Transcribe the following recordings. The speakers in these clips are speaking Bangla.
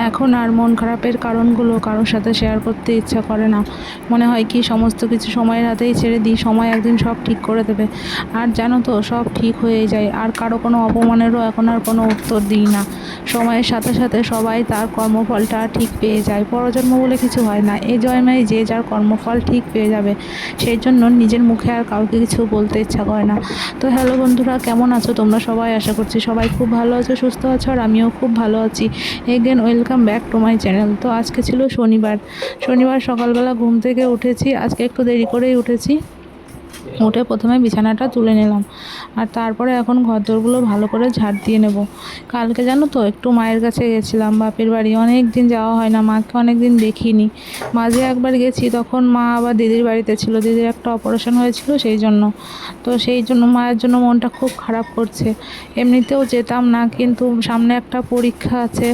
এখন আর মন খারাপের কারণগুলো কারোর সাথে শেয়ার করতে ইচ্ছা করে না। মনে হয় কি সমস্ত কিছু সময়ের হাতেই ছেড়ে দিই, সময় একদিন সব ঠিক করে দেবে। আর জানো তো, সব ঠিক হয়ে যায়। আর কারো কোনো অপমানেরও এখন আর কোনো উত্তর দিই না। সময়ের সাথে সাথে সবাই তার কর্মফলটা ঠিক পেয়ে যায়। পরজন্ম বলে কিছু হয় না, এই জন্মেই যে যার কর্মফল ঠিক পেয়ে যাবে। সেই জন্য নিজের মুখে আর কাউকে কিছু বলতে ইচ্ছা করে না। তো হ্যালো বন্ধুরা, কেমন আছো তোমরা সবাই? আশা করছি সবাই খুব ভালো আছো, সুস্থ আছো, আর আমিও খুব ভালো আছি। Again welcome back to my channel. তো আজকে ছিল শনিবার সকালবেলা ঘুম থেকে উঠেছি। আজকে একটু দেরি করেই উঠেছি। উঠে প্রথমে বিছানাটা তুলে নিলাম, আর তারপরে এখন ঘরদোরগুলো ভালো করে ঝাড় দিয়ে নেব। কালকে জানো তো, একটু মায়ের কাছে গেছিলাম, বাপের বাড়ি। অনেক দিন যাওয়া হয় না, মাকে অনেক দিন দেখিনি। মাঝে একবার গেছি, তখন মা আবার দিদির বাড়িতে ছিল, দিদির একটা অপারেশন হয়েছিল সেই জন্য। তো সেই জন্য মায়ের জন্য মনটা খুব খারাপ করছে। এমনিতেও যেতাম না, কিন্তু সামনে একটা পরীক্ষা আছে,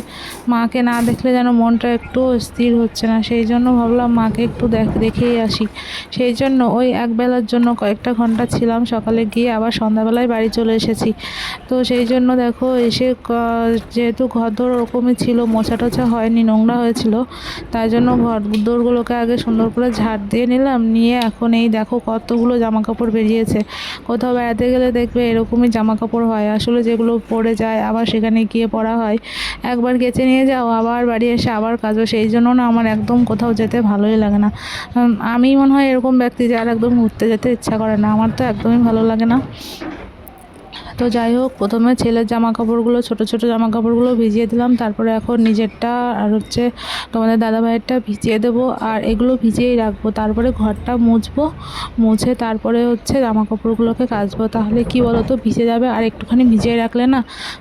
মাকে না দেখলে যেন মনটা একটু স্থির হচ্ছে না। সেই জন্য ভাবলাম মাকে একটু দেখেই আসি। সেই জন্য ওই একবেলার জন্য কয়েকটা ঘন্টা ছিলাম, সকালে গিয়ে আবার সন্ধ্যাবেলায় বাড়ি চলে এসেছি। তো সেই জন্য দেখো এসে যেহেতু ঘরদোর ওরকমই ছিল, মোছা টোছা হয়নি, নোংরা হয়েছিল, তাই জন্য ঘরদোরগুলোকে আগে সুন্দর করে ঝাড় দিয়ে নিলাম। নিয়ে এখন এই দেখো কতগুলো জামা কাপড় বেরিয়েছে। কোথাও বেড়াতে গেলে দেখবে এরকমই জামা কাপড় হয়, আসলে যেগুলো পরে যায় আবার সেখানে গিয়ে পরা হয়। একবার কেচে নিয়ে যাও, আবার বাড়ি এসে আবার কাজও। সেই জন্য না আমার একদম কোথাও যেতে ভালোই লাগে না। আমি মনে হয় এরকম ব্যক্তি যার একদম ঘুরতে যেতে ইচ্ছা করে না, আমার তো একদমই ভালো লাগে না। তো যাই হোক, প্রথমে ছেলের জামা কাপড়গুলো, ছোটো ছোটো জামা কাপড়গুলো ভিজিয়ে দিলাম। তারপরে এখন নিজেরটা আর হচ্ছে তোমাদের দাদাভাইয়েরটা ভিজিয়ে দেবো, আর এগুলো ভিজিয়েই রাখবো। তারপরে ঘরটা মুছবো, মুছে তারপরে হচ্ছে জামা কাপড়গুলোকে কাচবো। তাহলে কি বলো তো, ভিজে যাবে, আর একটুখানি ভিজিয়ে রাখলে না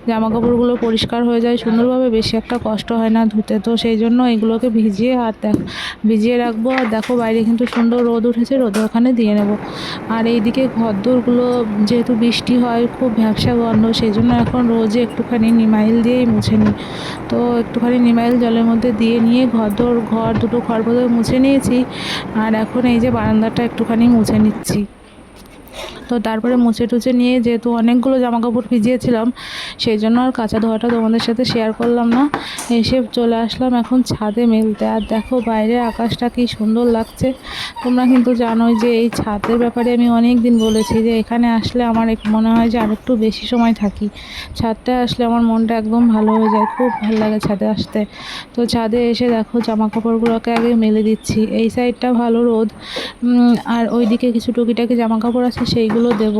জামা কাপড়গুলো পরিষ্কার হয়ে যায় সুন্দরভাবে, বেশি একটা কষ্ট হয় না ধুতে। তো সেই জন্য এগুলোকে ভিজিয়ে ভিজিয়ে রাখবো। আর দেখো বাইরে কিন্তু সুন্দর রোদ উঠেছে, রোদে ওখানে দিয়ে নেবো। আর এইদিকে ঘরদোরগুলো যেহেতু বৃষ্টি হয়, খুব ভ্যাপসা গন্ধ, সেই জন্য এখন রোজে একটুখানি নিমাইল দিয়েই মুছে নিই। তো একটুখানি নিমাইল জলের মধ্যে দিয়ে নিয়ে ঘর দুটো ঘর বোধহয় মুছে নিয়েছি। আর এখন এই যে বারান্দাটা একটুখানি মুছে নিচ্ছি। তো তারপরে মুছে টুছে নিয়ে, যেহেতু অনেকগুলো জামাকাপড় ভিজিয়েছিলাম, সেই জন্য আর কাচা ধোয়াটা তোমাদের সাথে শেয়ার করলাম না। এসে চলে আসলাম এখন ছাদে মেলতে। আর দেখো বাইরে আকাশটা কি সুন্দর লাগছে। তোমরা কিন্তু জানোই যে এই ছাদের ব্যাপারে আমি অনেক দিন বলেছি, যে এখানে আসলে আমার মনে হয় যে আরেকটু বেশি সময় থাকি। ছাদটায় আসলে আমার মনটা একদম ভালো হয়ে যায়, খুব ভালো লাগে ছাদে আসতে। তো ছাদে এসে দেখো জামা কাপড়গুলোকে আগে মেলে দিচ্ছি। এই সাইডটা ভালো রোদ, আর ওইদিকে কিছু টুকিটাকি জামা কাপড় আছে, সেইগুলো দেব।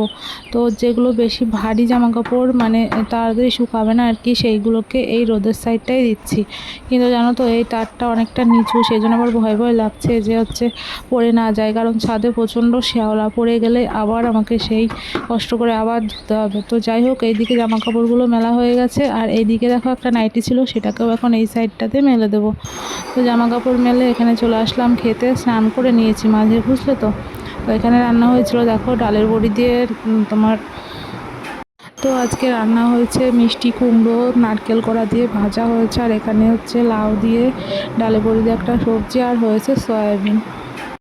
তো যেগুলো বেশি ভারী জামা কাপড়, মানে তাড়াতাড়ি শুকাবে না আর কি, সেইগুলোকে এই রোদের সাইডটাই দিচ্ছি। কিন্তু জানো তো, এই তারটা অনেকটা নিচু, সেই জন্য আবার ভয় ভয় লাগছে যে হচ্ছে পড়ে না যায়, কারণ ছাদে প্রচণ্ড শ্যাওলা, পড়ে গেলে আবার আমাকে সেই কষ্ট করে আবার ধুতে হবে। তো যাই হোক, এইদিকে জামা কাপড়গুলো মেলা হয়ে গেছে, আর এইদিকে দেখো একটা নাইটি ছিল, সেটাকেও এখন এই সাইডটাতে মেলে দেবো। তো জামা কাপড় মেলে এখানে চলে আসলাম খেতে। স্নান করে নিয়েছি মাঝে, বুঝলে তো। তো এখানে রান্না হয়েছিল দেখো ডালের বড়ি দিয়ে তোমার। তো আজকে রান্না হয়েছে মিষ্টি কুমড়ো, নারকেল কড়া দিয়ে ভাজা হয়েছে, আর এখানে হচ্ছে লাউ দিয়ে ডালের বড়ি দিয়ে একটা সবজি, আর হয়েছে সয়াবিন।